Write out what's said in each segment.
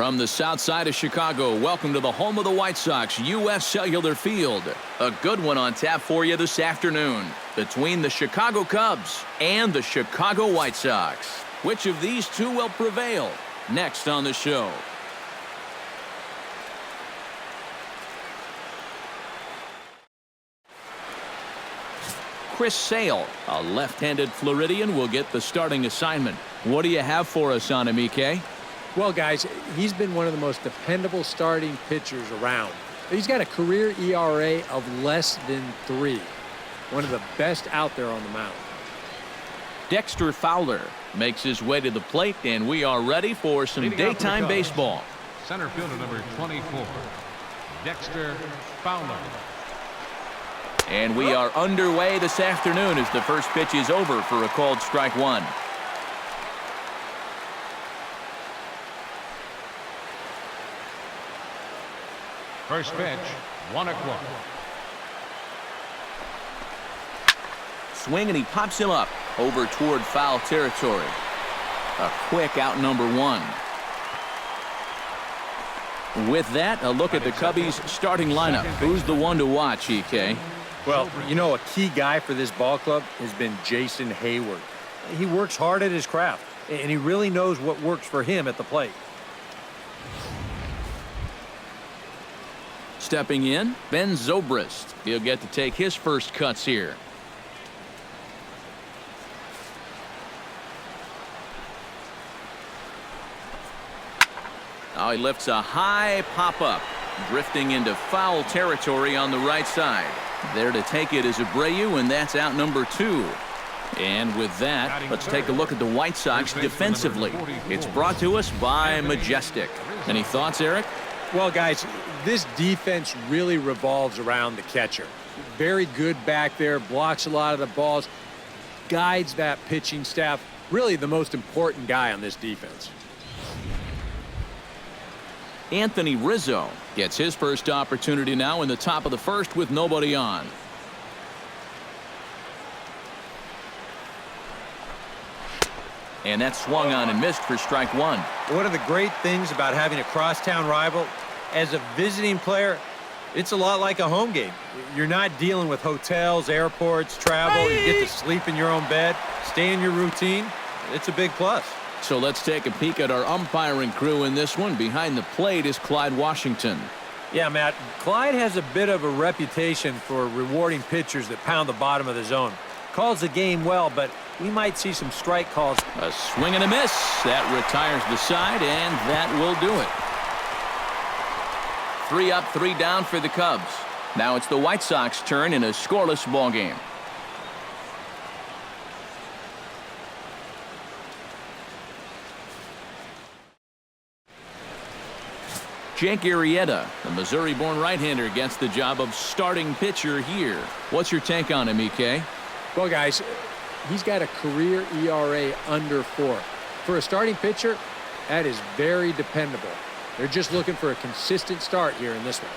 From the south side of Chicago, welcome to the home of the White Sox, U.S. Cellular Field. A good one on tap for you this afternoon between the Chicago Cubs and the Chicago White Sox. Which of these two will prevail? Next on the show. Chris Sale, a left-handed Floridian, will get the starting assignment. What do you have for us on him, EK? Well, guys, he's been one of the most dependable starting pitchers around. He's got a career ERA of less than 3. One of the best out there on the mound. Dexter Fowler makes his way to the plate, and we are ready for some daytime baseball. Center fielder number 24, Dexter Fowler. And we are underway this afternoon as the first pitch is over for a called strike one. First pitch, 1-1. Swing, and he pops him up over toward foul territory. A quick out number 1. With that, a look at the Cubbies starting lineup. Who's the one to watch, EK? Well, you know, a key guy for this ball club has been Jason Hayward. He works hard at his craft, and he really knows what works for him at the plate. Stepping in, Ben Zobrist. He'll get to take his first cuts here. Now he lifts a high pop-up, drifting into foul territory on the right side. There to take it is Abreu, and that's out number 2. And with that, let's take a look at the White Sox defensively. It's brought to us by Majestic. Any thoughts, Eric? Well, guys, this defense really revolves around the catcher. Very good back there, blocks a lot of the balls, guides that pitching staff. Really the most important guy on this defense. Anthony Rizzo gets his first opportunity now in the top of the first with nobody on. And that swung on and missed for strike 1. One of the great things about having a crosstown rival, as a visiting player, it's a lot like a home game. You're not dealing with hotels, airports, travel. You get to sleep in your own bed, stay in your routine. It's a big plus. So let's take a peek at our umpiring crew in this one. Behind the plate is Clyde Washington. Yeah, Matt, Clyde has a bit of a reputation for rewarding pitchers that pound the bottom of the zone. Calls the game well, but we might see some strike calls. A swing and a miss. That retires the side, and that will do it. 3 up, 3 down for the Cubs. Now it's the White Sox turn in a scoreless ball game. Jake Arrieta, the Missouri-born right-hander, gets the job of starting pitcher here. What's your take on him, EK? Well, guys, he's got a career ERA under 4. For a starting pitcher, that is very dependable. They're just looking for a consistent start here in this one.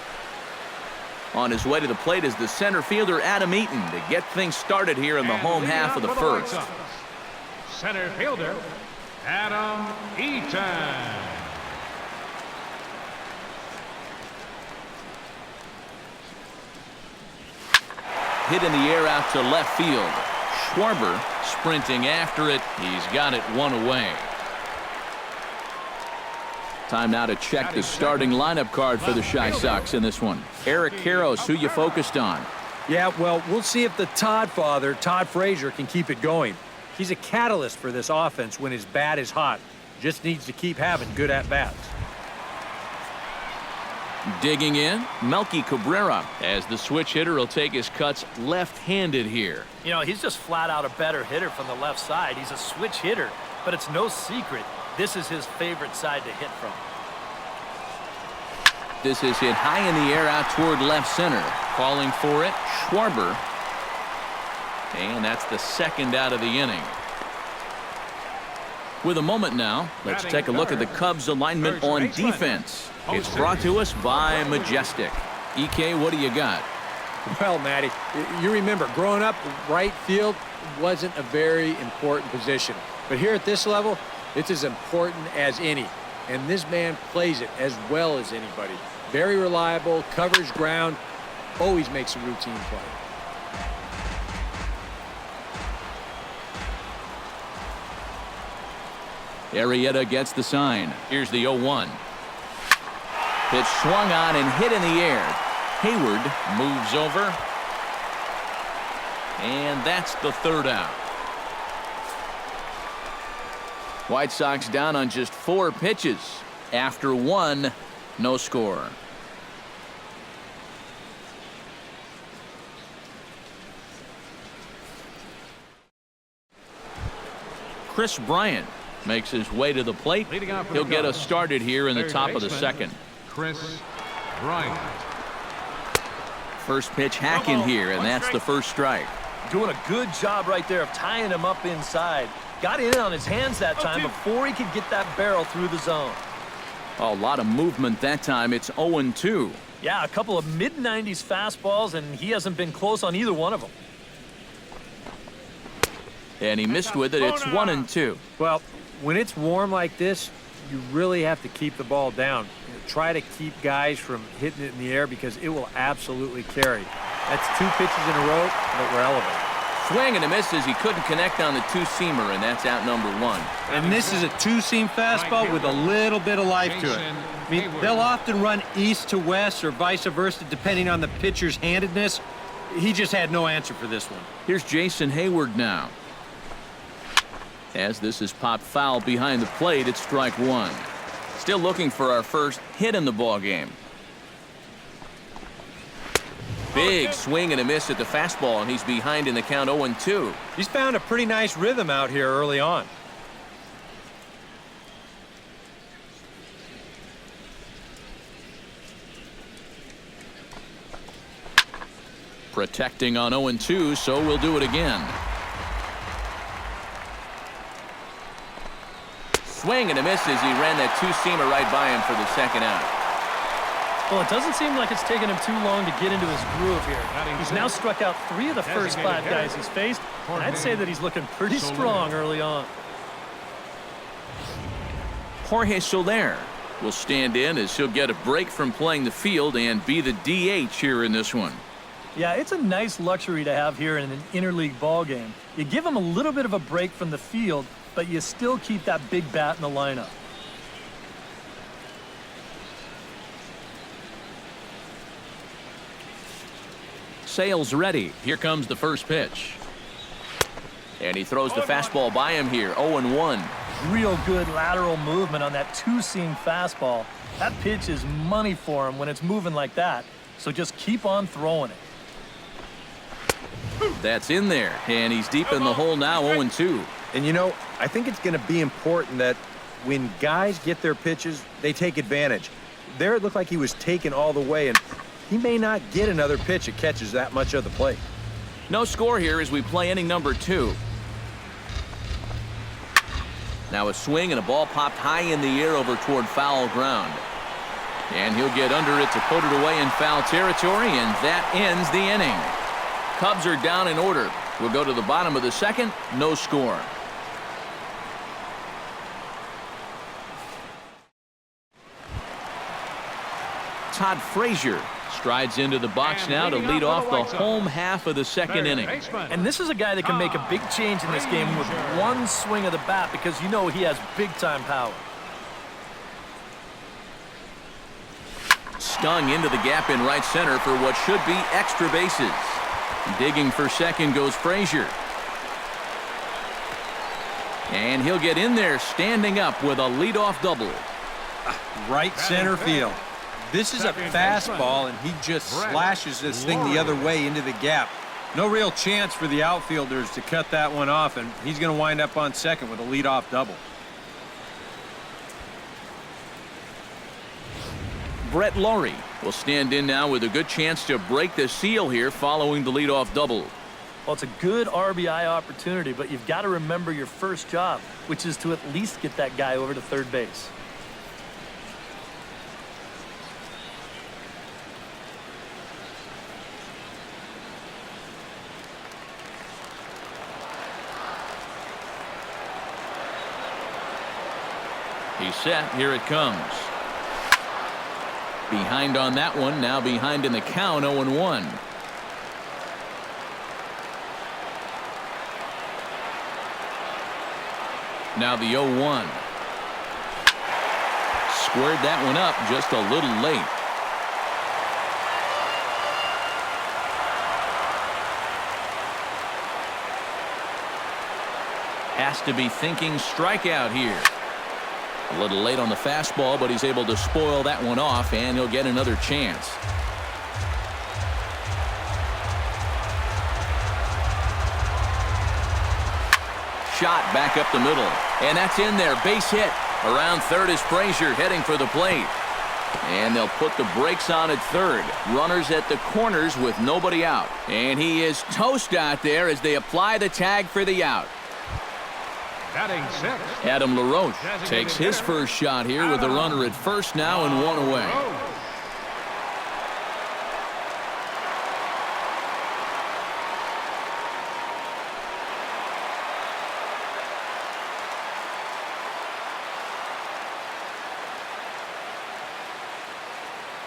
On his way to the plate is the center fielder Adam Eaton to get things started here in the home half of the first. Center fielder Adam Eaton. Hit in the air out to left field. Schwarber sprinting after it. He's got it 1 away. Time now to check the starting lineup card for the Chi Sox in this one. Eric Karros, who you focused on? Yeah, well, we'll see if the Todd father, Todd Frazier, can keep it going. He's a catalyst for this offense when his bat is hot. Just needs to keep having good at-bats. Digging in, Melky Cabrera, as the switch hitter will take his cuts left-handed here. You know, he's just flat out a better hitter from the left side. He's a switch hitter, but it's no secret this is his favorite side to hit from. This is hit high in the air out toward left center. Calling for it, Schwarber. And that's the second out of the inning. With a moment now, let's take a look at the Cubs alignment on defense. It's brought to us by Majestic. EK, what do you got? Well, Matty, you remember growing up, right field wasn't a very important position. But here at this level, it's as important as any. and this man plays it as well as anybody. Very reliable, covers ground, always makes a routine play. Arrieta gets the sign. Here's the 0-1. Pitch swung on and hit in the air. Hayward moves over. And that's the third out. White Sox down on just 4 pitches. After 1, no score. Chris Bryant makes his way to the plate. He'll get us started here in the top of the second. Chris Bryant. First pitch hacking here, and that's the first strike. Doing a good job right there of tying him up inside. Got in on his hands that time before he could get that barrel through the zone. A lot of movement that time. It's 0-2. Yeah, a couple of mid-90s fastballs, and he hasn't been close on either one of them. And he missed with it. It's 1-2. Well, when it's warm like this, you really have to keep the ball down. Try to keep guys from hitting it in the air because it will absolutely carry. That's 2 pitches in a row that were elevated. Swing and a miss as he couldn't connect on the 2-seamer, and that's out number 1. And this is a 2-seam fastball with a little bit of life to it. I mean, they'll often run east to west or vice versa depending on the pitcher's handedness. He just had no answer for this one. Here's Jason Hayward now. As this is popped foul behind the plate, it's strike 1. Still looking for our first hit in the ball game. Big swing and a miss at the fastball, and he's behind in the count 0-2. He's found a pretty nice rhythm out here early on. Protecting on 0-2, so we'll do it again. Swing and a miss as he ran that 2-seamer right by him for the second out. Well, it doesn't seem like it's taken him too long to get into his groove here. He's now struck out 3 of the first 5 guys he's faced, and I'd say that he's looking pretty strong early on. Jorge Soler will stand in as he'll get a break from playing the field and be the DH here in this one. Yeah, it's a nice luxury to have here in an interleague ball game. You give him a little bit of a break from the field, but you still keep that big bat in the lineup. Sale's ready. Here comes the first pitch. And he throws the fastball by him here, 0-1. Real good lateral movement on that 2-seam fastball. That pitch is money for him when it's moving like that. So just keep on throwing it. That's in there, and he's deep in the hole now, 0-2. And you know, I think it's going to be important that when guys get their pitches, they take advantage. There it looked like he was taken all the way, and he may not get another pitch that catches that much of the plate. No score here as we play inning number 2. Now a swing and a ball popped high in the air over toward foul ground. And he'll get under it to put it away in foul territory, and that ends the inning. Cubs are down in order. We'll go to the bottom of the second. No score. Todd Frazier strides into the box now to lead off the home half of the second inning. And this is a guy that can make a big change in this game with one swing of the bat because you know he has big-time power. Stung into the gap in right center for what should be extra bases. Digging for second goes Frazier. And he'll get in there standing up with a leadoff double. Right center field. This is a fastball, and he just slashes this thing the other way into the gap. No real chance for the outfielders to cut that one off, and he's going to wind up on second with a leadoff double. Brett Laurie will stand in now with a good chance to break the seal here following the leadoff double. Well, it's a good RBI opportunity, but you've got to remember your first job, which is to at least get that guy over to third base. He's set. Here it comes. Behind on that one. Now behind in the count. 0-1. Now the 0-1. Squared that one up just a little late. Has to be thinking strikeout here. A little late on the fastball, but he's able to spoil that one off, and he'll get another chance. Shot back up the middle, and that's in there. Base hit. Around third is Frazier heading for the plate. And they'll put the brakes on at third. Runners at the corners with nobody out. And he is toast out there as they apply the tag for the out. Batting sixth. Adam LaRoche takes his first shot here with a runner at first now and one away.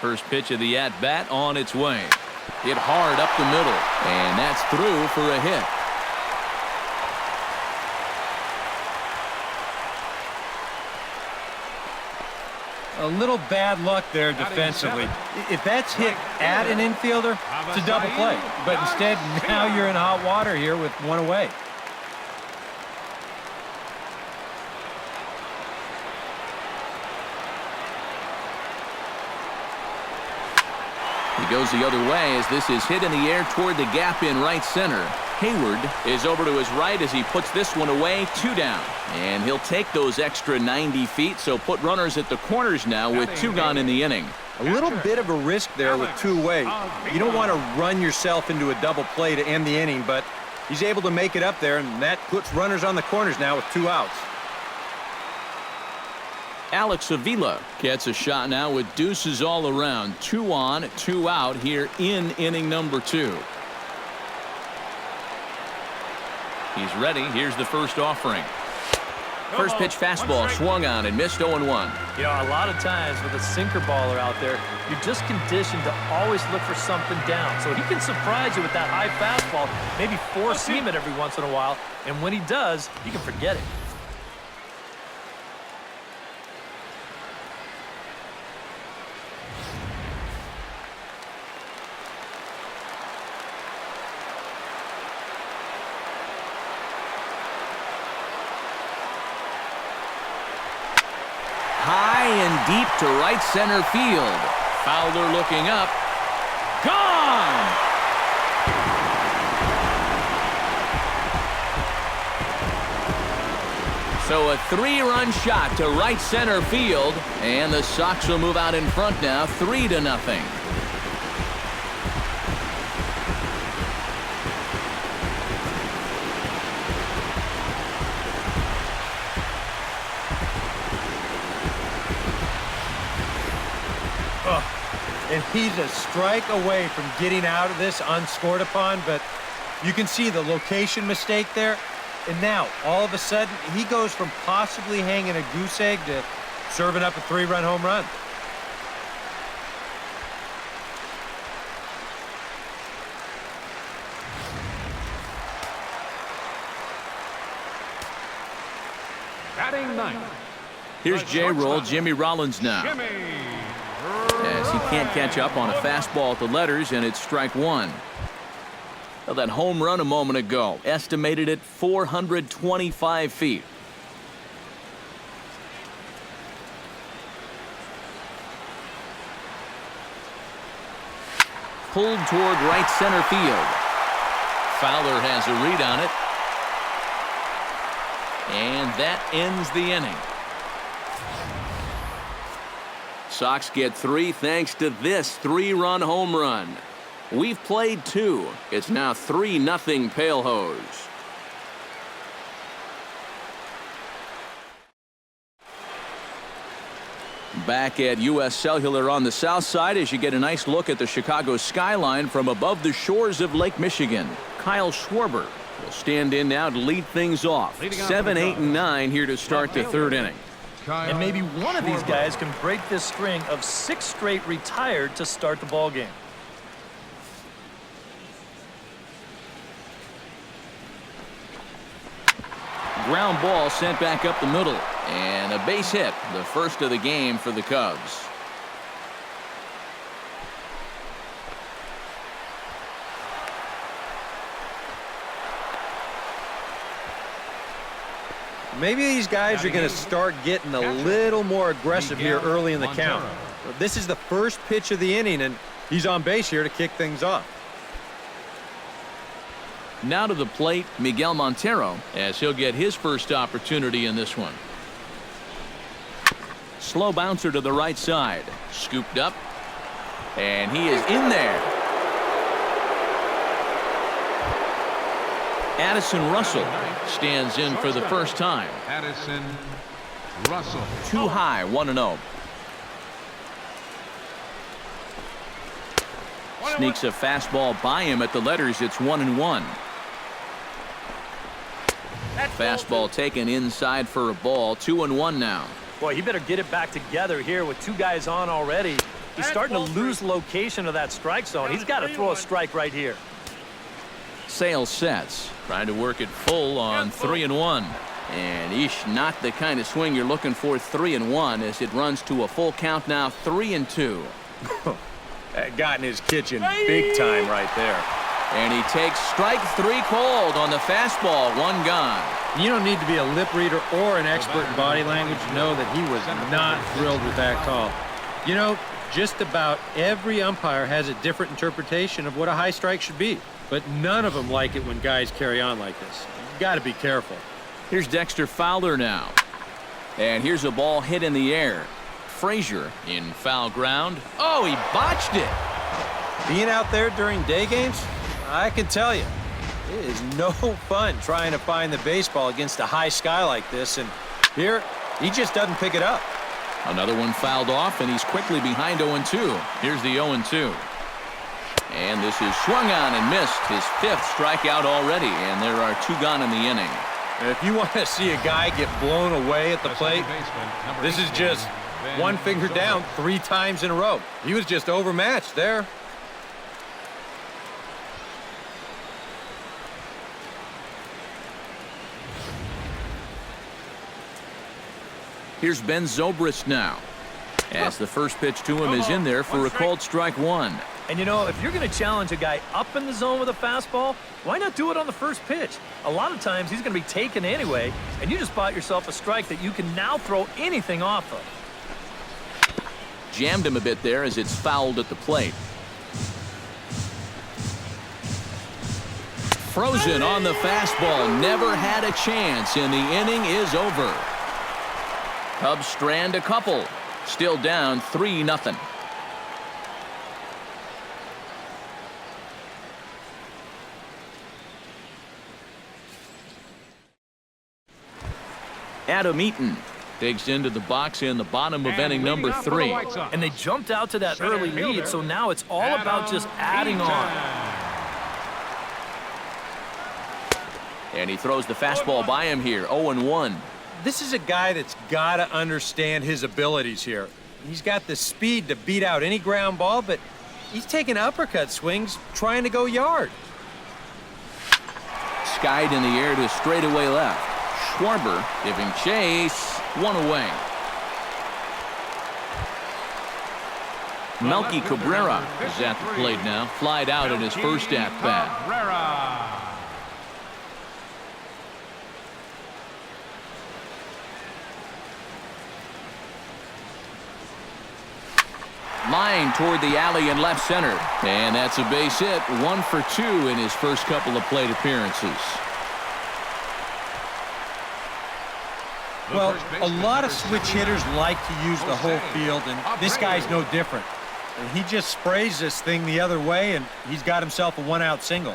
First pitch of the at-bat on its way. Hit hard up the middle, and that's through for a hit. A little bad luck there defensively. If that's hit at an infielder, it's a double play. But instead, now you're in hot water here with one away. He goes the other way as this is hit in the air toward the gap in right center. Hayward is over to his right as he puts this one away. 2 down. And he'll take those extra 90 feet, so put runners at the corners now with 2 gone in the inning. A little bit of a risk there with 2 away. You don't want to run yourself into a double play to end the inning, but he's able to make it up there, and that puts runners on the corners now with 2 outs. Alex Avila gets a shot now with deuces all around. 2 on, 2 out here in inning number 2. He's ready. Here's the first offering. First pitch fastball swung on and missed. 0-1. You know, a lot of times with a sinker baller out there, you're just conditioned to always look for something down. So he can surprise you with that high fastball, maybe force him it every once in a while. And when he does, you can forget it. High and deep to right center field. Fowler looking up. Gone! So a 3-run shot to right center field, and the Sox will move out in front now, 3-0. And he's a strike away from getting out of this unscored upon, but you can see the location mistake there. And now, all of a sudden, he goes from possibly hanging a goose egg to serving up a 3-run home run. Batting ninth. Here's J-Roll, Jimmy Rollins now. As he can't catch up on a fastball at the letters, and it's strike 1. Well, that home run a moment ago, estimated at 425 feet. Pulled toward right center field. Fowler has a read on it. And that ends the inning. Sox get 3 thanks to this 3-run home run. We've played 2. It's now 3-0 Pale Hose. Back at U.S. Cellular on the south side as you get a nice look at the Chicago skyline from above the shores of Lake Michigan. Kyle Schwarber will stand in now to lead things off. 7, 8, and 9 here to start the 3rd inning. And maybe one of these guys can break this string of 6 straight retired to start the ball game. Ground ball sent back up the middle. And a base hit, the first of the game for the Cubs. Maybe these guys are going to start getting a little more aggressive here early in the count. This is the first pitch of the inning, and he's on base here to kick things off. Now to the plate, Miguel Montero, as he'll get his first opportunity in this one. Slow bouncer to the right side. Scooped up. And he is in there. Addison Russell stands in for the first time. Addison Russell. Too high, 1-0. Sneaks a fastball by him at the letters. It's 1-1. Fastball taken inside for a ball. 2-1 now. Boy, he better get it back together here with 2 guys on already. He's starting to lose location of that strike zone. He's got to throw a strike right here. Sale sets. Trying to work it full on 3-1. And not the kind of swing you're looking for. 3-1 as it runs to a full count now. 3-2. That got in his kitchen big time right there. And he takes strike 3 cold on the fastball. 1 gone. You don't need to be a lip reader or an expert in body language to know that he was not thrilled with that call. You know, just about every umpire has a different interpretation of what a high strike should be. But none of them like it when guys carry on like this. You got to be careful. Here's Dexter Fowler now. And here's a ball hit in the air. Frazier in foul ground. Oh, he botched it. Being out there during day games, I can tell you, it is no fun trying to find the baseball against a high sky like this. And here, he just doesn't pick it up. Another one fouled off, and he's quickly behind 0-2. Here's the 0-2. And this is swung on and missed. His 5th strikeout already, and there are 2 gone in the inning. And if you want to see a guy get blown away at the plate, this is just one finger down 3 times in a row. He was just overmatched there. Here's Ben Zobrist now, as the first pitch to him is in there for a called strike 1. And, you know, if you're going to challenge a guy up in the zone with a fastball, why not do it on the first pitch? A lot of times he's going to be taken anyway, and you just bought yourself a strike that you can now throw anything off of. Jammed him a bit there as it's fouled at the plate. Frozen on the fastball. Never had a chance, and the inning is over. Cubs strand a couple. Still down 3-0. Adam Eaton digs into the box in the bottom of inning number 3. And they jumped out to that early lead, so now it's all about just adding on. And he throws the fastball by him here. 0-1. This is a guy that's got to understand his abilities here. He's got the speed to beat out any ground ball, but he's taking uppercut swings trying to go yard. Skied in the air to straightaway left. Schwarber giving chase. 1 away. Melky Cabrera is at the plate now. Flied out in his first at-bat. Line toward the alley in left center. And that's a base hit. 1 for 2 in his first couple of plate appearances. Well, a lot of switch hitters like to use the whole field, and this guy's no different. He just sprays this thing the other way, and he's got himself a 1-out single.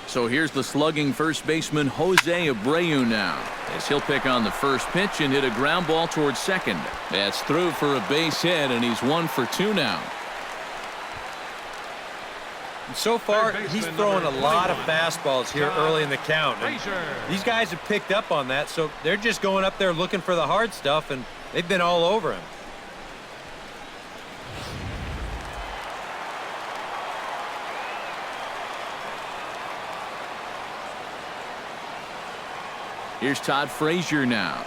So here's the slugging first baseman Jose Abreu now, as he'll pick on the first pitch and hit a ground ball towards second. That's through for a base hit, and he's 1 for 2 now. So far, he's throwing a lot of fastballs here early in the count. And these guys have picked up on that, so they're just going up there looking for the hard stuff, and they've been all over him. Here's Todd Frazier now,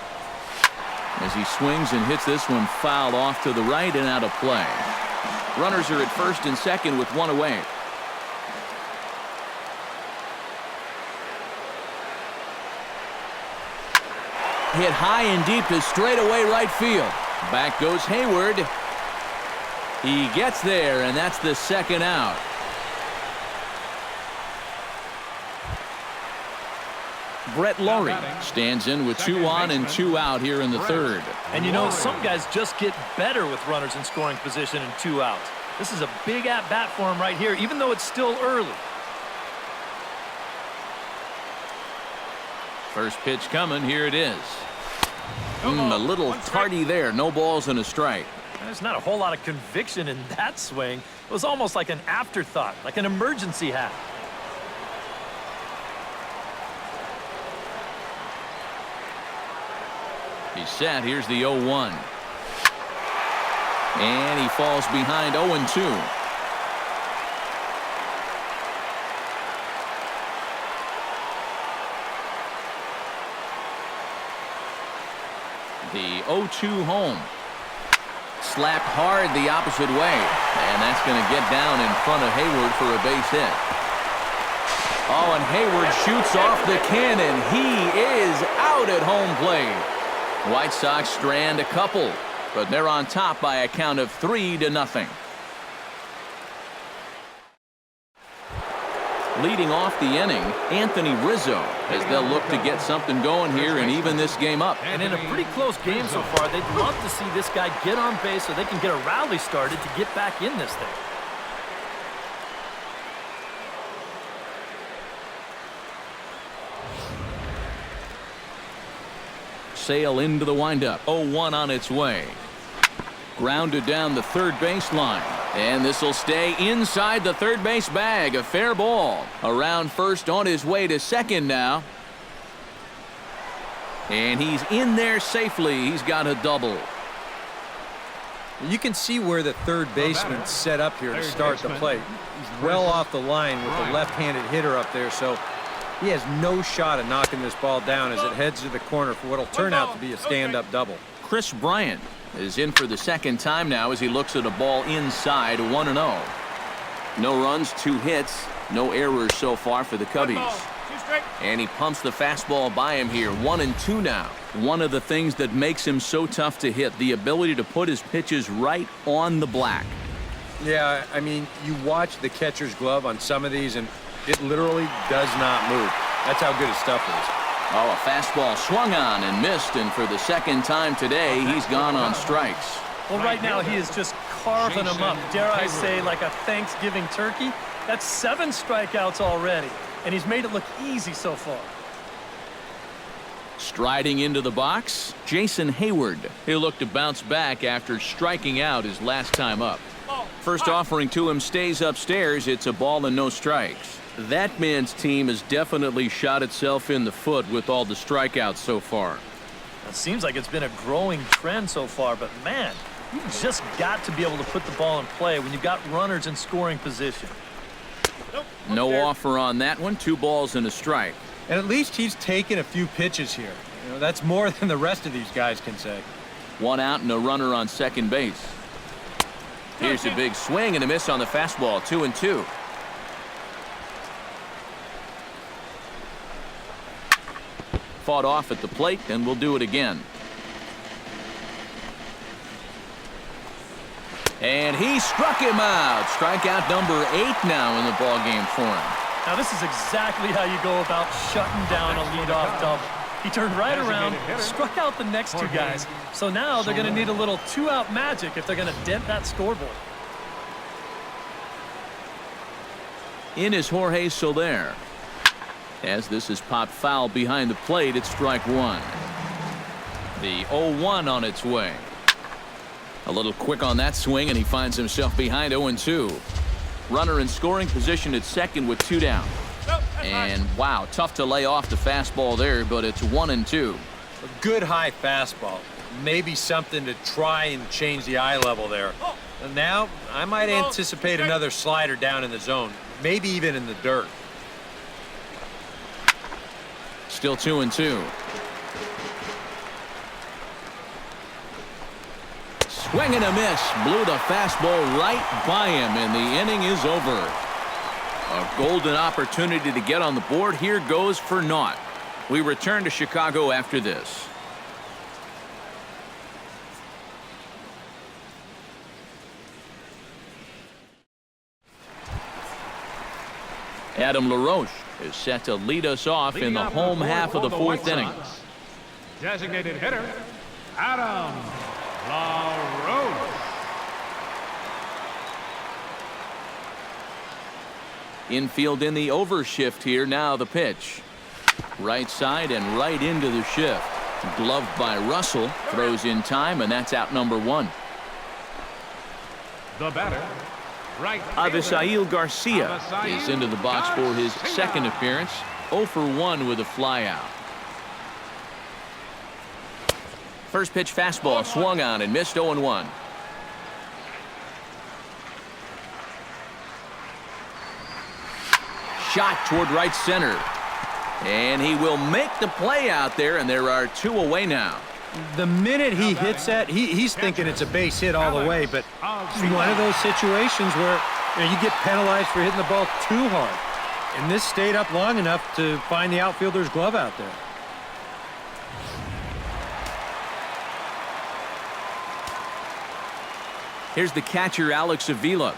as he swings and hits this one foul off to the right and out of play. Runners are at first and second with one away. Hit high and deep to straightaway right field. Back goes Hayward. He gets there, and that's the second out. Brett Laurie stands in with 2 on and 2 out here in the third. And you know, some guys just get better with runners in scoring position and 2 outs. This is a big at-bat for him right here, even though it's still early. First pitch coming. Here it is. A little tardy there. No balls and a strike. There's not a whole lot of conviction in that swing. It was almost like an afterthought, like an emergency hat. He's set. Here's the 0-1. And he falls behind 0-2. The 0-2 home. Slapped hard the opposite way. And that's going to get down in front of Hayward for a base hit. Oh, and Hayward shoots off the cannon. He is out at home plate. White Sox strand a couple, but they're on top by a count of 3-0. Leading off the inning, Anthony Rizzo, as they'll look to get something going here and even this game up. And in a pretty close game so far, they'd love to see this guy get on base so they can get a rally started to get back in this thing. Sail into the windup. 0-1 on its way. Grounded down the third baseline. And this will stay inside the third base bag. A fair ball. Around first, on his way to second now. And he's in there safely. He's got a double. You can see where the third baseman's set up here to start the plate. He's well off the line with the left-handed hitter up there, so he has no shot at knocking this ball down as it heads to the corner for what will turn out to be a stand-up double. Chris Bryant is in for the second time now as he looks at a ball inside. 1-0. No runs, 2 hits, no errors so far for the Cubbies. And he pumps the fastball by him here. 1-2 now. One of the things that makes him so tough to hit, the ability to put his pitches right on the black. Yeah, I mean, you watch the catcher's glove on some of these, and it literally does not move. That's how good his stuff is. Oh, a fastball swung on and missed, and for the second time today, he's gone on strikes. Well, right now he is just carving them up. Dare I say, like a Thanksgiving turkey? That's 7 strikeouts already, and he's made it look easy so far. Striding into the box, Jason Hayward. He'll look to bounce back after striking out his last time up. First offering to him stays upstairs. It's a ball and no strikes. That man's team has definitely shot itself in the foot with all the strikeouts so far. It seems like it's been a growing trend so far, but man, you've just got to be able to put the ball in play when you've got runners in scoring position. No offer on that one. 2 balls and a strike. And at least he's taken a few pitches here. You know, that's more than the rest of these guys can say. 1 out and a runner on second base. Here's a big swing and a miss on the fastball. 2-2. Fought off at the plate, and we'll do it again. And he struck him out. Strikeout number 8 now in the ballgame for him. Now this is exactly how you go about shutting down a leadoff double. He turned right around, struck out the next 2 guys. So now they're going to need a little 2-out magic if they're going to dent that scoreboard. In is Jorge Soler. As this is popped foul behind the plate, it's strike 1. The 0-1 on its way. A little quick on that swing, and he finds himself behind 0-2. Runner in scoring position at second with 2 down. And wow, tough to lay off the fastball there, but it's 1-2. A good high fastball. Maybe something to try and change the eye level there. And now, I might anticipate another slider down in the zone, maybe even in the dirt. Still 2-2. Swing and a miss. Blew the fastball right by him, and the inning is over. A golden opportunity to get on the board. Here goes for naught. We return to Chicago after this. Adam LaRoche is set to lead us off in the home half of the 4th inning. Designated hitter, Adam LaRoche. Infield in the overshift here. Now the pitch. Right side and right into the shift. Gloved by Russell. Throws in time, and that's out number 1. The batter, right Avisail Garcia is into the box for his second appearance. 0 for 1 with a flyout. First pitch fastball swung on and missed. 0-1. Shot toward right center. And he will make the play out there, and there are 2 away now. The minute he hits that, he's thinking it's a base hit all the way, but it's one of those situations where you get penalized for hitting the ball too hard. And this stayed up long enough to find the outfielder's glove out there. Here's the catcher, Alex Avila.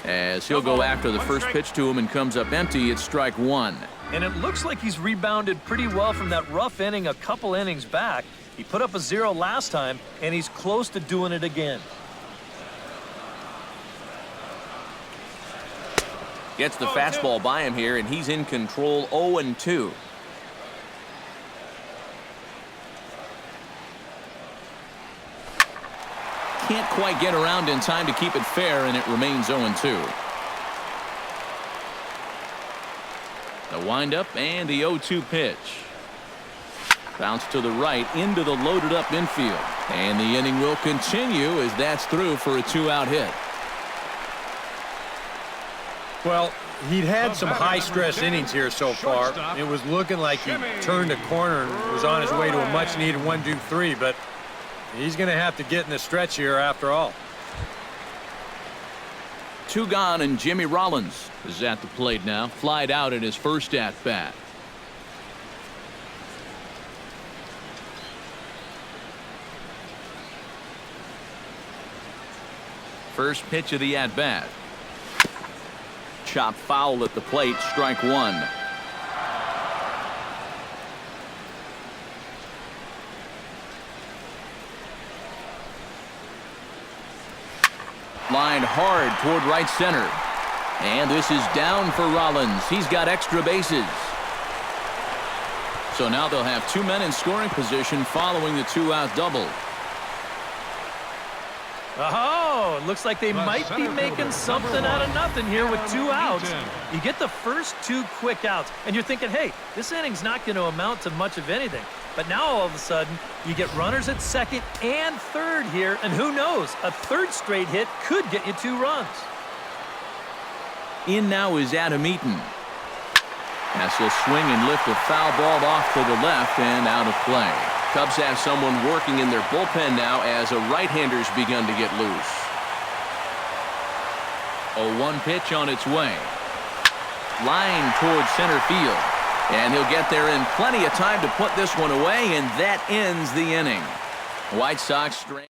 As he'll go after the first pitch to him and comes up empty, it's strike 1. And it looks like he's rebounded pretty well from that rough inning a couple innings back. He put up a 0 last time, and he's close to doing it again. Gets the fastball by him here, and he's in control. 0-2. Can't quite get around in time to keep it fair, and it remains 0-2. The windup and the 0-2 pitch. Bounce to the right into the loaded up infield. And the inning will continue as that's through for a 2-out hit. Well, he'd had some high-stress innings here so far. It was looking like he turned a corner and was on his way to a much-needed 1-2-3, but he's going to have to get in the stretch here after all. 2 gone, and Jimmy Rollins is at the plate now. Flied out in his first at-bat. First pitch of the at-bat. Chop foul at the plate, strike 1. Lined hard toward right center. And this is down for Rollins. He's got extra bases. So now they'll have 2 men in scoring position following the 2-out double. Oh, it looks like they might be making something out of nothing here with 2 outs. You get the first 2 quick outs, and you're thinking, hey, this inning's not going to amount to much of anything. But now all of a sudden, you get runners at second and third here, and who knows, a 3rd straight hit could get you 2 runs. In now is Adam Eaton. As he'll swing and lift a foul ball off to the left and out of play. Cubs have someone working in their bullpen now as a right-hander's begun to get loose. A 1 pitch on its way. Line towards center field. And he'll get there in plenty of time to put this one away, and that ends the inning. White Sox straight.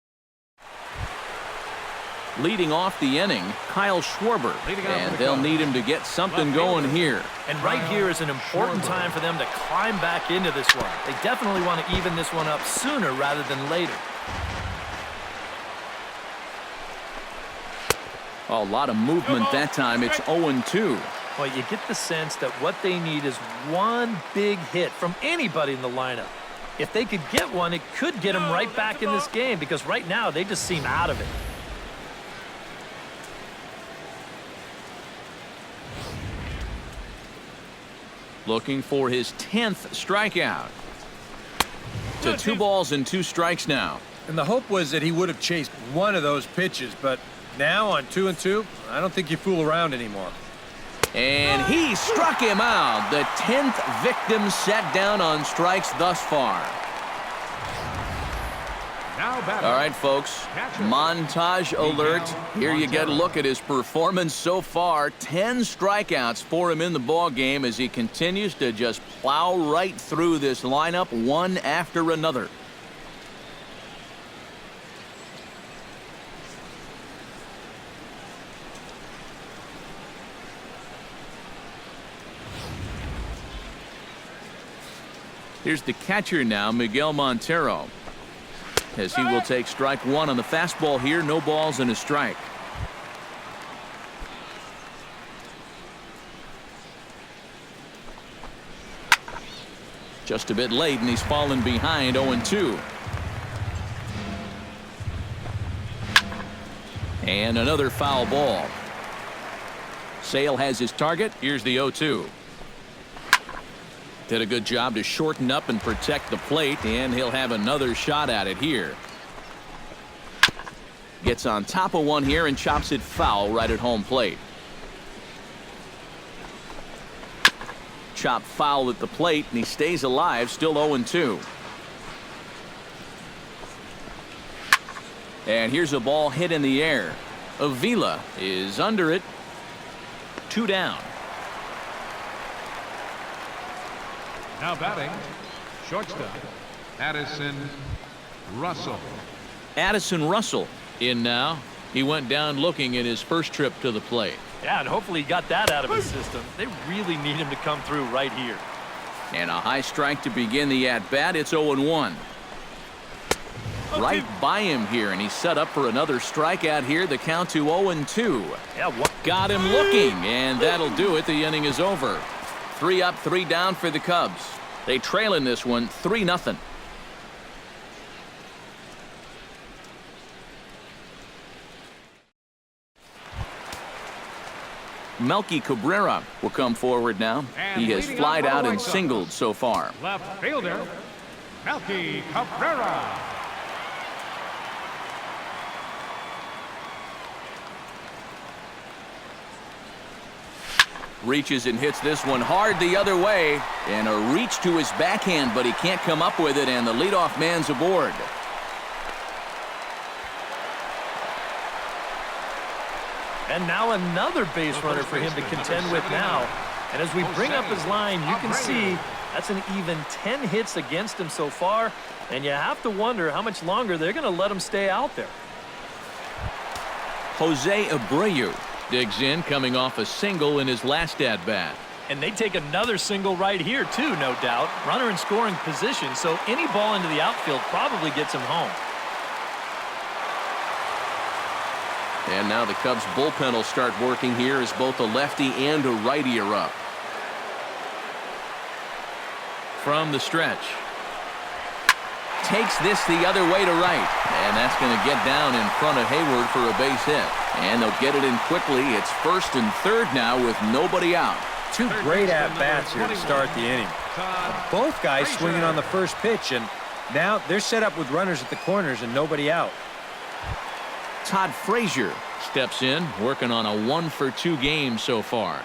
Leading off the inning, Kyle Schwarber, and they'll need him to get something going here. And right here is an important time for them to climb back into this one. They definitely want to even this one up sooner rather than later. A lot of movement that time. It's 0-2. Well, you get the sense that what they need is 1 big hit from anybody in the lineup. If they could get one, it could get them right back in this game because right now they just seem out of it. looking for his 10th strikeout. To 2 balls and 2 strikes now. And the hope was that he would have chased one of those pitches, but now on 2-2, I don't think you fool around anymore. And he struck him out. The 10th victim set down on strikes thus far. All right, folks, montage alert. Here you get a look at his performance so far. 10 strikeouts for him in the ball game as he continues to just plow right through this lineup one after another. Here's the catcher now, Miguel Montero, as he will take strike 1 on the fastball here. No balls and a strike. Just a bit late, and he's fallen behind 0-2. And another foul ball. Sale has his target. Here's the 0-2. Did a good job to shorten up and protect the plate, and he'll have another shot at it here. Gets on top of one here and chops it foul right at home plate. Chop foul at the plate, and he stays alive, still 0-2. And here's a ball hit in the air. Avila is under it. 2 down. Now batting, shortstop, Addison Russell. Addison Russell in now. He went down looking at his first trip to the plate. Yeah, and hopefully he got that out of his system. They really need him to come through right here. And a high strike to begin the at-bat. It's 0-1. Right by him here, and he's set up for another strikeout here. The count to 0-2. Yeah, got him looking, and that'll do it. The inning is over. 3 up, 3 down for the Cubs. They trail in this one 3-0. Melky Cabrera will come forward now. And he has leading flied off for the out and White Sox, singled so far. Left fielder, Melky Cabrera. Reaches and hits this one hard the other way. And a reach to his backhand, but he can't come up with it, and the leadoff man's aboard. And now another base runner for him to contend with now. And as we bring up his line, you can see that's an even 10 hits against him so far. And you have to wonder how much longer they're going to let him stay out there. Jose Abreu digs in, coming off a single in his last at-bat. And they take another single right here, too, no doubt. Runner in scoring position, so any ball into the outfield probably gets him home. And now the Cubs bullpen will start working here as both a lefty and a righty are up. From the stretch. Takes this the other way to right. And that's going to get down in front of Hayward for a base hit. And they'll get it in quickly. It's 1st and 3rd now with nobody out. 2 great at-bats here to start the inning. Both guys swinging on the first pitch, and now they're set up with runners at the corners and nobody out. Todd Frazier steps in, working on a 1-for-2 game so far.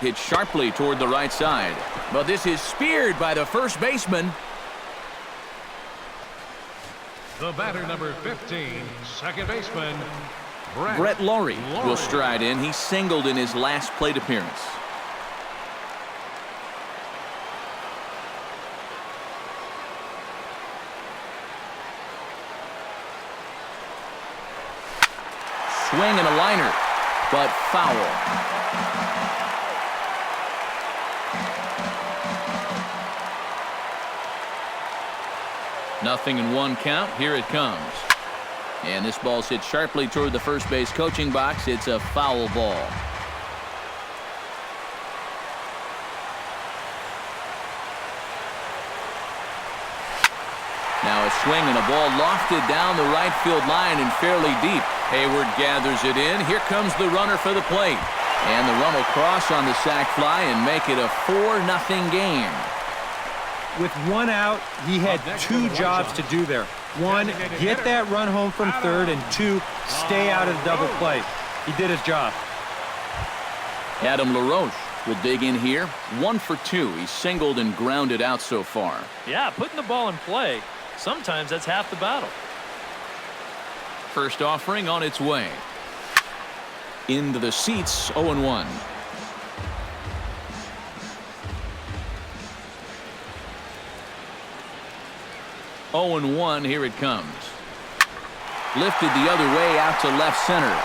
Hit sharply toward the right side, but this is speared by the first baseman. The batter, number 15, second baseman, Brett Laurie will stride in. He singled in his last plate appearance. Swing and a liner, but foul. Nothing in 1 count. Here it comes. And this ball's hit sharply toward the first base coaching box. It's a foul ball. Now a swing and a ball lofted down the right field line and fairly deep. Hayward gathers it in. Here comes the runner for the plate. And the run will cross on the sac fly and make it a 4-0 game. With one out, he had two jobs to do there. One, get that run home from third, and two, stay out of the double play. He did his job. Adam LaRoche will dig in here. 1 for 2. He's singled and grounded out so far. Yeah, putting the ball in play, sometimes that's half the battle. First offering on its way. Into the seats, 0-1. Oh and 1, here it comes. Lifted the other way out to left center.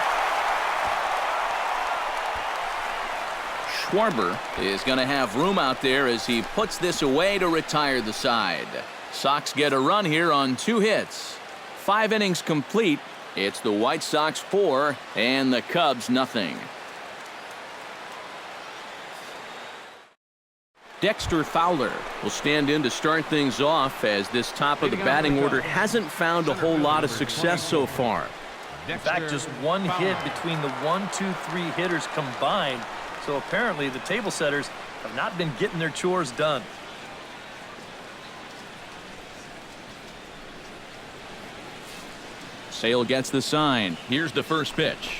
Schwarber is going to have room out there as he puts this away to retire the side. Sox get a run here on 2 hits. 5 innings complete. It's the White Sox 4 and the Cubs nothing. Dexter Fowler will stand in to start things off as this top of the batting order hasn't found a whole lot of success so far. In fact, just 1 hit between the 1, 2, 3 hitters combined. So apparently the table setters have not been getting their chores done. Sale gets the sign. Here's the first pitch.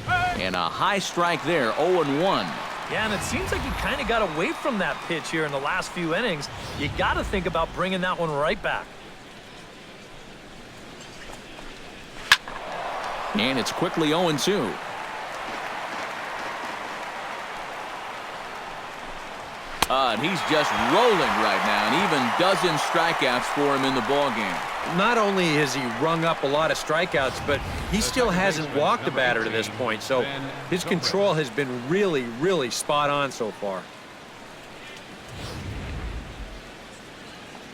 And a high strike there, 0-1. Yeah, and it seems like he kind of got away from that pitch here in the last few innings. You got to think about bringing that one right back. And it's quickly 0-2. And he's just rolling right now, and even dozen strikeouts for him in the ballgame. Not only has he rung up a lot of strikeouts, but he still hasn't walked a batter to this point, so his control has been really, really spot on so far.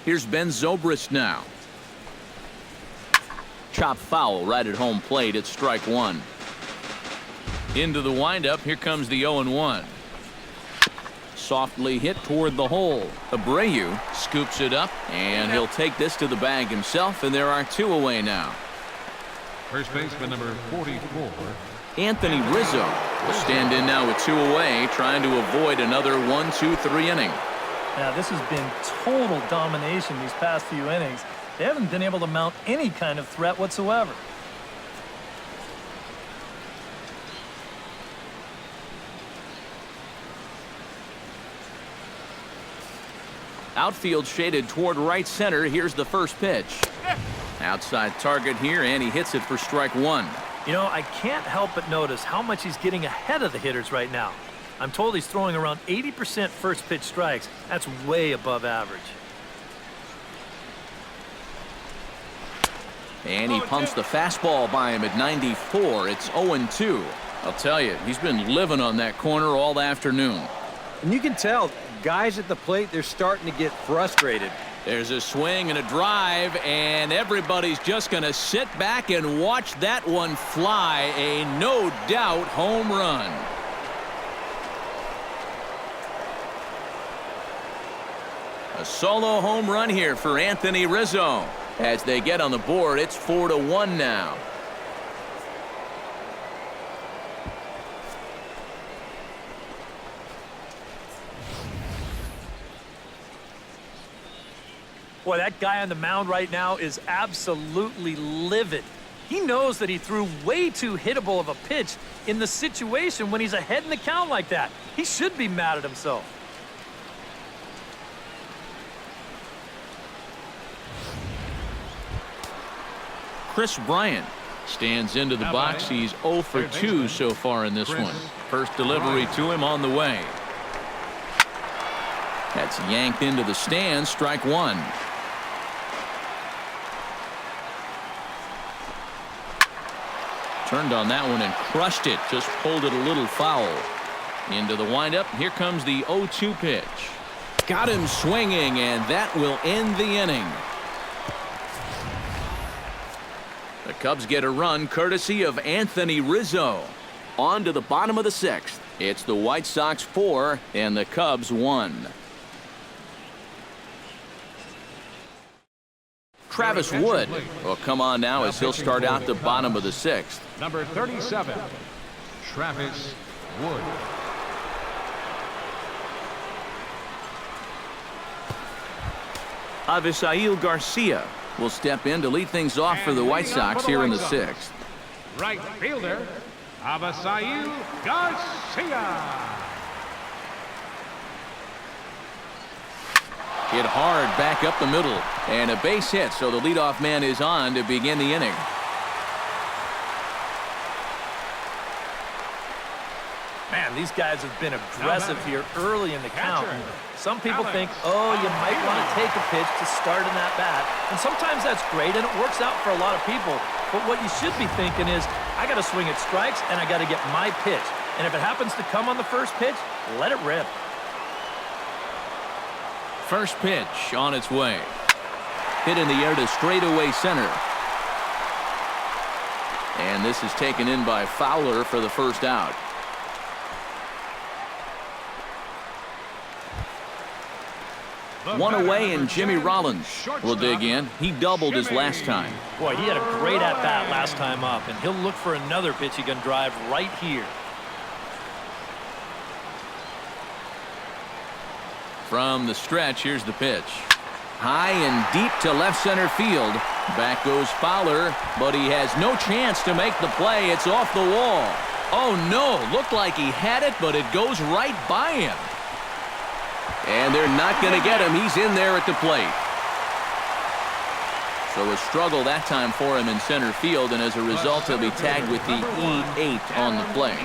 Here's Ben Zobrist now. Chop foul right at home plate at strike 1. Into the windup, here comes the 0-1. Softly hit toward the hole. Abreu scoops it up, and he'll take this to the bag himself, and there are 2 away now. First baseman number 44. Anthony Rizzo will stand in now with 2 away, trying to avoid another 1, 2, 3 inning. Now, this has been total domination these past few innings. They haven't been able to mount any kind of threat whatsoever. Outfield shaded toward right center. Here's the first pitch. Outside target here, and he hits it for strike 1. You know, I can't help but notice how much he's getting ahead of the hitters right now. I'm told he's throwing around 80% first pitch strikes. That's way above average. And he pumps the fastball by him at 94. It's 0-2. I'll tell you, he's been living on that corner all afternoon. And you can tell, guys at the plate, they're starting to get frustrated. There's a swing and a drive, and everybody's just going to sit back and watch that one fly. A no-doubt home run. A solo home run here for Anthony Rizzo. As they get on the board, it's 4-1 now. Boy, that guy on the mound right now is absolutely livid. He knows that he threw way too hittable of a pitch in the situation when he's ahead in the count like that. He should be mad at himself. Chris Bryant stands into the box. He's 0 for 2 so far in this one. First delivery to him on the way. That's yanked into the stands. Strike 1. Turned on that one and crushed it. Just pulled it a little foul. Into the windup. Here comes the 0-2 pitch. Got him swinging, and that will end the inning. The Cubs get a run courtesy of Anthony Rizzo. On to the bottom of the 6th. It's the White Sox 4 and the Cubs 1. Travis Wood will come on now as he'll start out the bottom of the 6th. Number 37, Travis Wood. Avisail Garcia will step in to lead things off for the White Sox here in the 6th. Right fielder, Avisail Garcia. Hit hard back up the middle, and a base hit, so the leadoff man is on to begin the inning. Man, these guys have been aggressive here early in the count. Some people think, oh, you might want to take a pitch to start in that bat. And sometimes that's great, and it works out for a lot of people. But what you should be thinking is, I got to swing at strikes, and I got to get my pitch. And if it happens to come on the first pitch, let it rip. First pitch on its way. Hit in the air to straightaway center. And this is taken in by Fowler for the first out. One away, and Jimmy Rollins will dig in. He doubled his last time. Boy, he had a great at-bat last time up, and he'll look for another pitch he can drive right here. From the stretch, here's the pitch. High and deep to left center field. Back goes Fowler, but he has no chance to make the play. It's off the wall. Oh, no. Looked like he had it, but it goes right by him. And they're not going to get him. He's in there at the plate. So a struggle that time for him in center field, and as a result, he'll be tagged with the E8 on the play.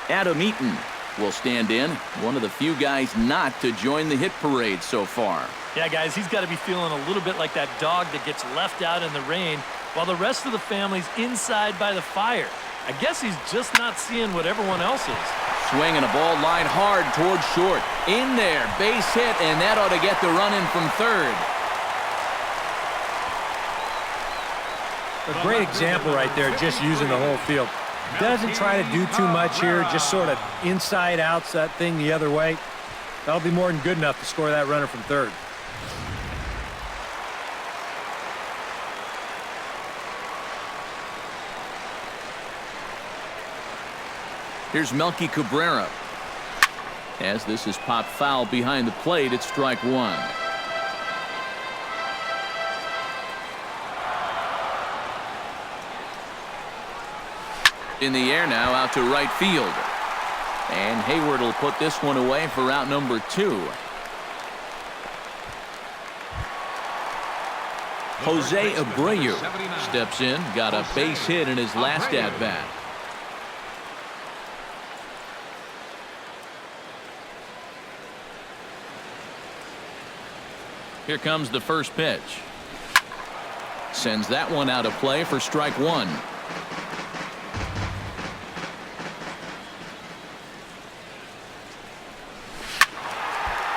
Adam Eaton will stand in, one of the few guys not to join the hit parade so far. Yeah, guys, he's got to be feeling a little bit like that dog that gets left out in the rain while the rest of the family's inside by the fire. I guess he's just not seeing what everyone else is. Swinging a ball line hard towards short. In there, base hit, and that ought to get the run in from third. A great example right there, just using the whole field. Doesn't try to do too much here, just sort of inside outs that thing the other way. That'll be more than good enough to score that runner from third. Here's Melky Cabrera. As this is popped foul behind the plate, it's strike one. In the air now, out to right field. And Hayward will put this one away for out number 2. Jose Abreu steps in, got a base hit in his last at-bat. Here comes the first pitch. Sends that one out of play for strike one.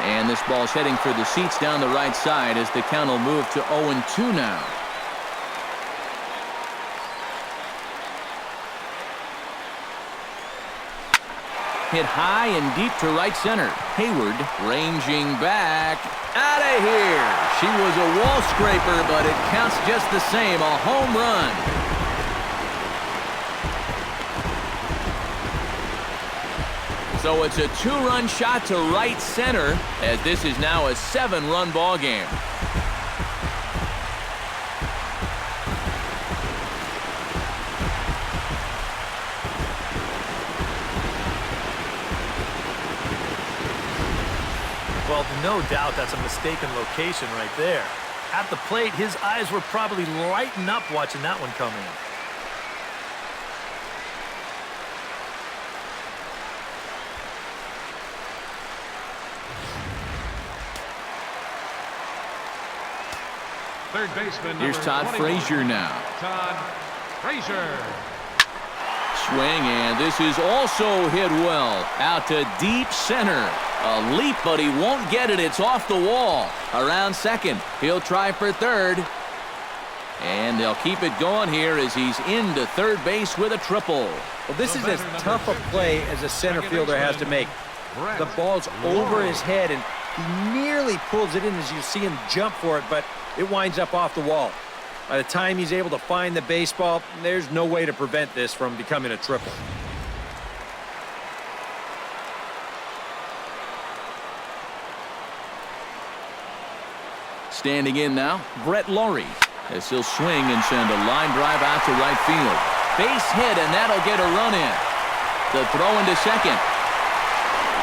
And this ball's heading for the seats down the right side as the count will move to 0-2 now. Hit high and deep to right center. Hayward ranging back. Out of here. She was a wall scraper, but it counts just the same. A home run. So it's a 2-run shot to right center, as this is now a 7-run ball game. Well, no doubt that's a mistaken location right there. At the plate, his eyes were probably lighting up watching that one come in. Third baseman. Here's Todd Frazier now. Todd Frazier. Swing, and this is also hit well. Out to deep center. A leap, but he won't get it. It's off the wall. Around second. He'll try for third. And they'll keep it going here as he's into third base with a triple. Well, this is as tough a play as a center fielder has to make. The ball's over his head, and He nearly pulls it in as you see him jump for it, but it winds up off the wall. By the time he's able to find the baseball, there's no way to prevent this from becoming a triple. Standing in now, Brett Laurie, as he'll swing and send a line drive out to right field. Base hit, and that'll get a run in. The throw into second.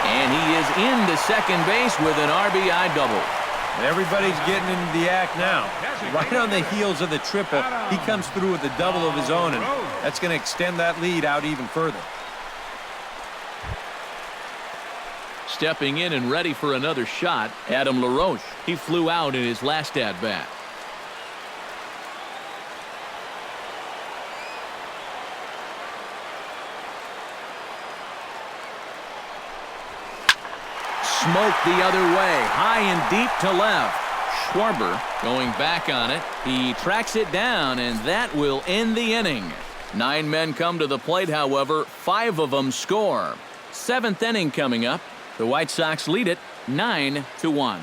And he is into second base with an RBI double. Everybody's getting into the act now. Right on the heels of the triple, he comes through with a double of his own, and that's going to extend that lead out even further. Stepping in and ready for another shot, Adam LaRoche. He flew out in his last at-bat. Smoked the other way, high and deep to left. Schwarber going back on it. He tracks it down, and that will end the inning. 9 men come to the plate, however. 5 of them score. 7th inning coming up. The White Sox lead it 9-1.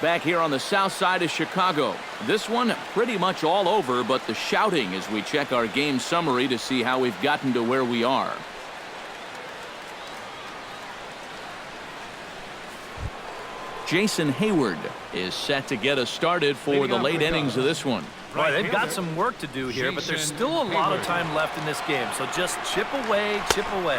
Back here on the south side of Chicago. This one pretty much all over, but the shouting as we check our game summary to see how we've gotten to where we are. Jason Hayward is set to get us started for the late innings of this one. Right, they've got some work to do here, but there's still a lot of time left in this game. So just chip away, chip away.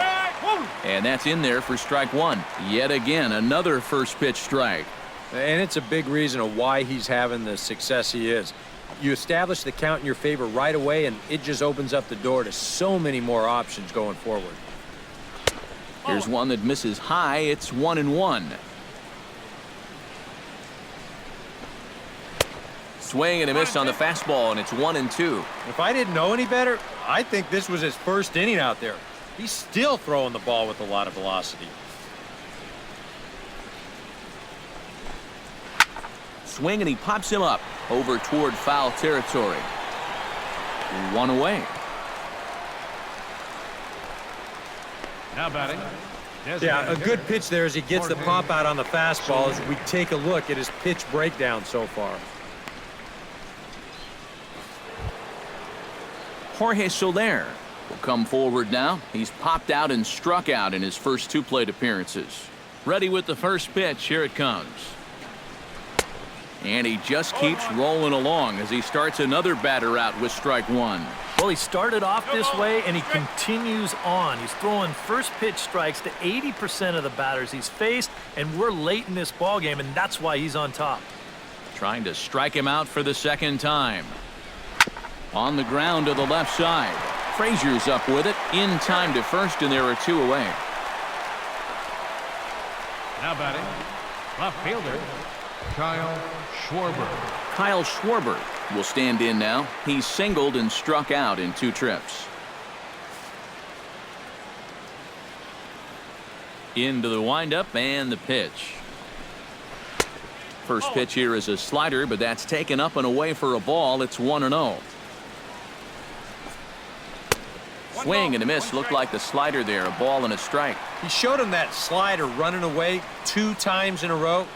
And that's in there for strike one. Yet again, another first pitch strike. And it's a big reason of why he's having the success he is. You establish the count in your favor right away, and it just opens up the door to so many more options going forward. Here's one that misses high. It's 1-1. Swing and a miss on the fastball, and it's 1-2. If I didn't know any better, I think this was his first inning out there. He's still throwing the ball with a lot of velocity. Swing, and he pops him up over toward foul territory. 1 away. Now batting. Yeah, a good pitch there as he gets the pop out on the fastball as we take a look at his pitch breakdown so far. Jorge Soler will come forward now. He's popped out and struck out in his first 2 plate appearances. Ready with the first pitch. Here it comes. And he just keeps rolling along as he starts another batter out with strike one. Well, he started off this way, and he continues on. He's throwing first pitch strikes to 80% of the batters he's faced, and we're late in this ballgame, and that's why he's on top. Trying to strike him out for the second time. On the ground to the left side. Frazier's up with it. In time to first, and there are 2 away. Now batting. Left fielder, Kyle Schwarber. Kyle Schwarber will stand in now. He's singled and struck out in 2 trips. Into the windup and the pitch. First pitch here is a slider, but that's taken up and away for a ball. It's 1-0. Swing and a miss. Looked like the slider there. A ball and a strike. He showed him that slider running away 2 times in a row.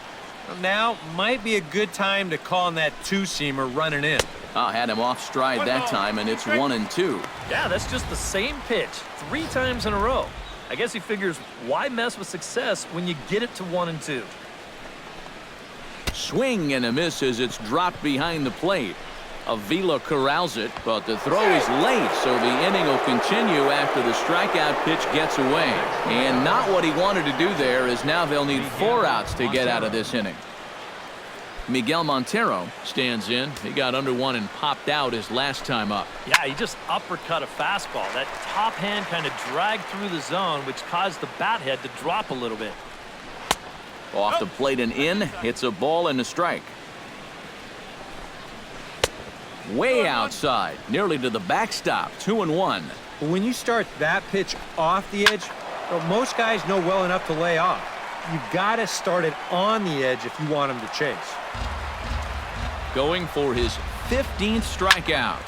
Now might be a good time to call on that 2-seamer running in. Had him off stride that time, and it's 1-2. Yeah, that's just the same pitch 3 times in a row. I guess he figures, why mess with success when you get it to 1-2? Swing and a miss as it's dropped behind the plate. Avila corrals it, but the throw is late, so the inning will continue after the strikeout pitch gets away. And not what he wanted to do there, as now they'll need 4 outs to get out of this inning. Miguel Montero stands in. He got under one and popped out his last time up. Yeah, he just uppercut a fastball. That top hand kind of dragged through the zone, which caused the bat head to drop a little bit. Off the plate and in. It's a ball and a strike. Way outside, nearly to the backstop. 2-1. When you start that pitch off the edge, well, most guys know well enough to lay off. You've got to start it on the edge if you want him to chase. Going for his 15th strikeout.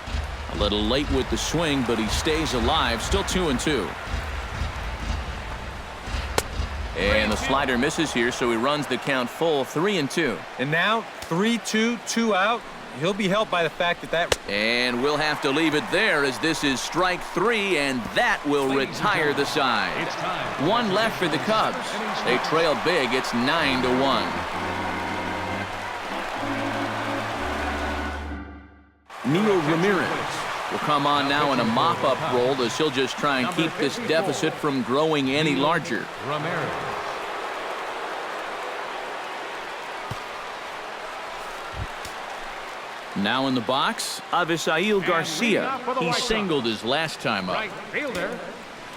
A little late with the swing, but he stays alive. Still 2-2. And the slider misses here, so he runs the count full, 3-2. And now 3-2, 2 out. He'll be helped by the fact that And we'll have to leave it there as this is strike 3, and that will retire the side. One left for the Cubs. They trail big. It's 9-1. Neil Ramirez will come on now in a mop-up role as he'll just try and keep this deficit from growing any larger. Now in the box, Avisail Garcia. He singled his last time up. Right fielder,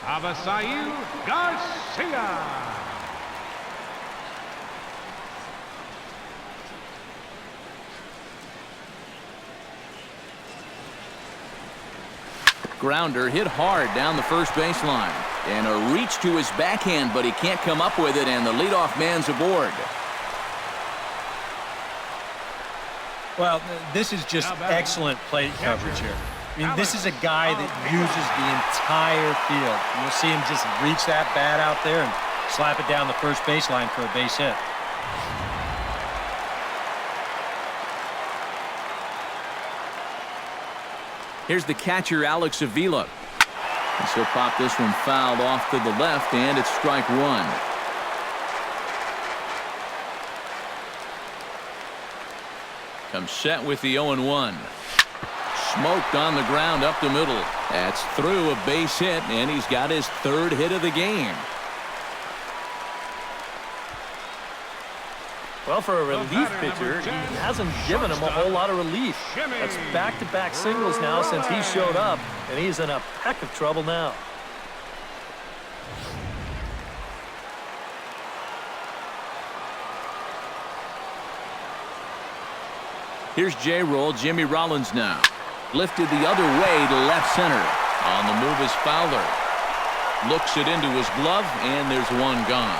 Avisail Garcia. Grounder hit hard down the first baseline. And a reach to his backhand, but he can't come up with it, and the leadoff man's aboard. well, this is just excellent plate coverage here. I mean, this is a guy that uses the entire field. You'll see him just reach that bat out there and slap it down the first baseline for a base hit. Here's the catcher, Alex Avila. And he'll pop this one fouled off to the left, and it's strike 1. Comes set with the 0-1. Smoked on the ground up the middle. That's through a base hit, and he's got his 3rd hit of the game. Well, for a relief pitcher, he hasn't given him a whole lot of relief. That's back-to-back singles now since he showed up, and he's in a peck of trouble now. Here's J-Roll, Jimmy Rollins now. Lifted the other way to left center. On the move is Fowler. Looks it into his glove, and there's one gone.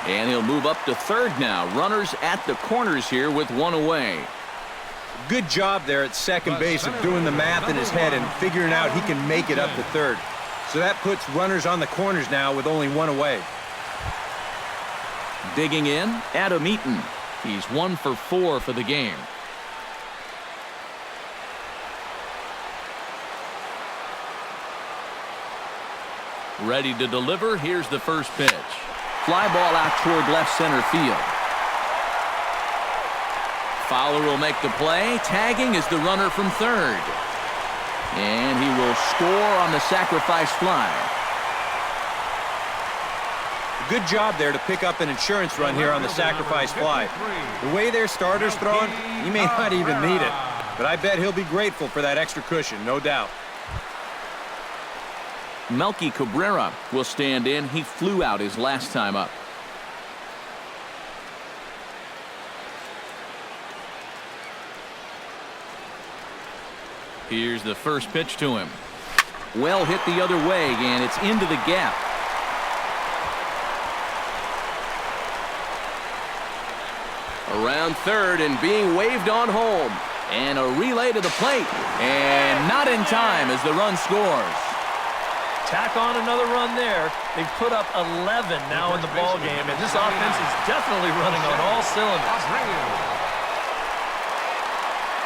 And he'll move up to third now. Runners at the corners here with one away. Good job there at second base of doing the math in his head and figuring out he can make it up to third. So that puts runners on the corners now with only one away. Digging in, Adam Eaton. He's 1 for 4 for the game. Ready to deliver. Here's the first pitch. Fly ball out toward left center field. Fowler will make the play. Tagging is the runner from third. And he will score on the sacrifice fly. Good job there to pick up an insurance run here on the sacrifice fly. The way their starter's throwing, he may not even need it. But I bet he'll be grateful for that extra cushion, no doubt. Melky Cabrera will stand in. He flew out his last time up. Here's the first pitch to him. Well hit the other way, and it's into the gap. Around third and being waved on home. And a relay to the plate. And not in time as the run scores. Tack on another run there. They've put up 11 now in the ball game, and this offense is definitely running on all cylinders.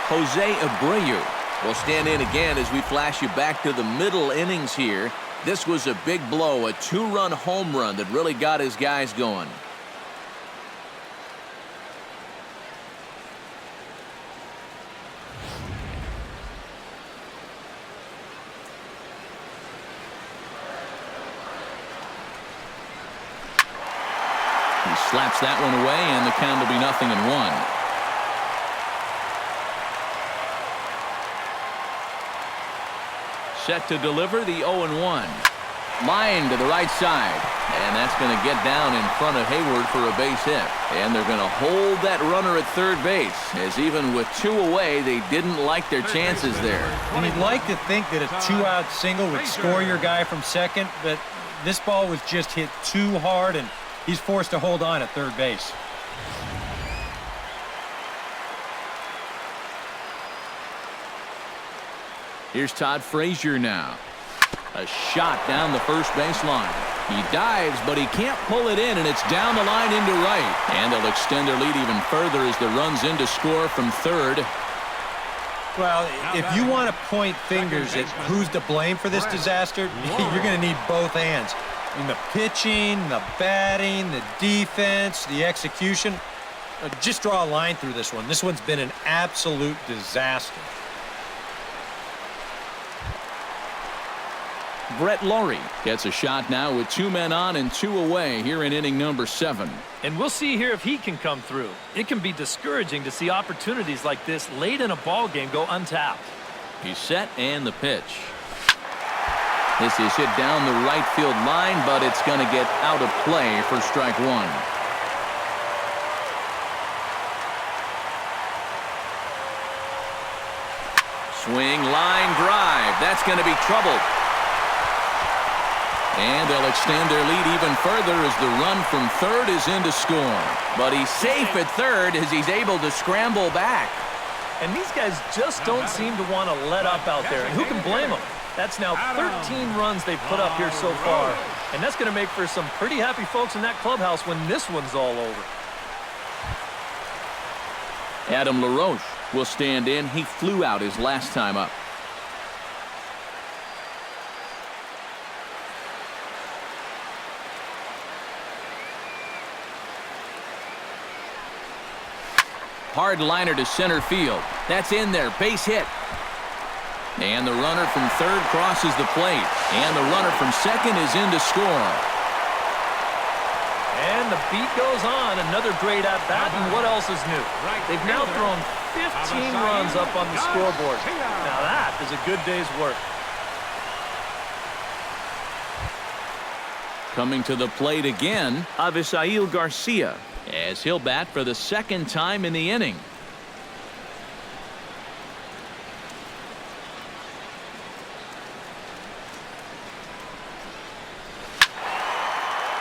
Jose Abreu will stand in again as we flash you back to the middle innings here. This was a big blow, a 2-run home run that really got his guys going. Slaps that one away, and the count will be 0-1. Set to deliver the 0-1. Line to the right side. And that's going to get down in front of Hayward for a base hit. And they're going to hold that runner at third base, as even with 2 away, they didn't like their chances there. And you'd like to think that a 2-out single would score your guy from second, but this ball was just hit too hard, and he's forced to hold on at third base. Here's Todd Frazier now. A shot down the first baseline. He dives, but he can't pull it in, and it's down the line into right. And they'll extend their lead even further as the run's in to score from third. Well, if you want to point fingers at who's to blame for this disaster, you're going to need both hands. I mean, the pitching, the batting, the defense, the execution. Just draw a line through this one. This one's been an absolute disaster. Brett Laurie gets a shot now with 2 men on and 2 away here in inning number 7. And we'll see here if he can come through. It can be discouraging to see opportunities like this late in a ball game go untapped. He's set and the pitch. This is hit down the right field line, but it's going to get out of play for strike 1. Swing, line, drive. That's going to be trouble. And they'll extend their lead even further as the run from third is in to score. But he's safe at third as he's able to scramble back. And these guys just don't seem to want to let up out there. And who can blame them? That's now 13 runs they've put up here so far. And that's going to make for some pretty happy folks in that clubhouse when this one's all over. Adam LaRoche will stand in. He flew out his last time up. Hard liner to center field. That's in there. Base hit. And the runner from third crosses the plate. And the runner from second is in to score. And the beat goes on. Another great at-bat, and what else is new? They've now thrown 15 runs up on the scoreboard. Now that is a good day's work. Coming to the plate again, Avisail Garcia, as he'll bat for the second time in the inning.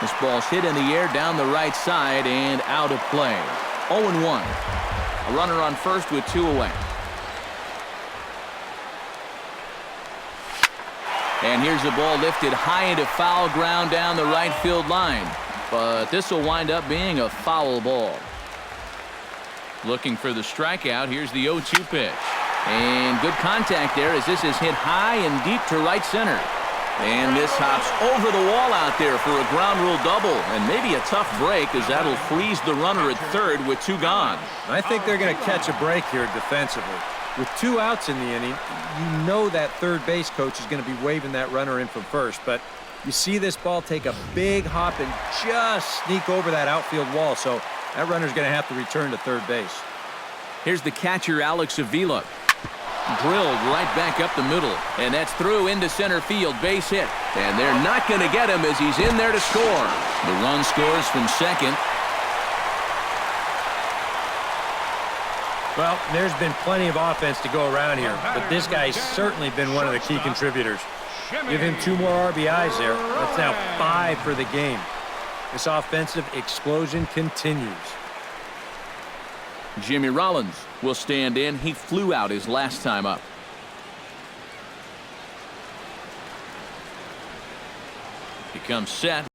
This ball's hit in the air down the right side and out of play. 0-1. A runner on first with 2 away. And here's the ball lifted high into foul ground down the right field line. But this will wind up being a foul ball. Looking for the strikeout. Here's the 0-2 pitch. And good contact there as this is hit high and deep to right center. And this hops over the wall out there for a ground rule double. And maybe a tough break as that'll freeze the runner at third with 2 gone. I think they're going to catch a break here defensively. With 2 outs in the inning, you know that third base coach is going to be waving that runner in from first. But you see this ball take a big hop and just sneak over that outfield wall. So that runner's going to have to return to third base. Here's the catcher, Alex Avila. Drilled right back up the middle. And that's through into center field. Base hit. And they're not going to get him as he's in there to score. The run scores from second. Well, there's been plenty of offense to go around here, but this guy's certainly been one of the key contributors. Give him 2 more RBIs there. That's now 5 for the game. This offensive explosion continues. Jimmy Rollins will stand in. He flew out his last time up. He comes set.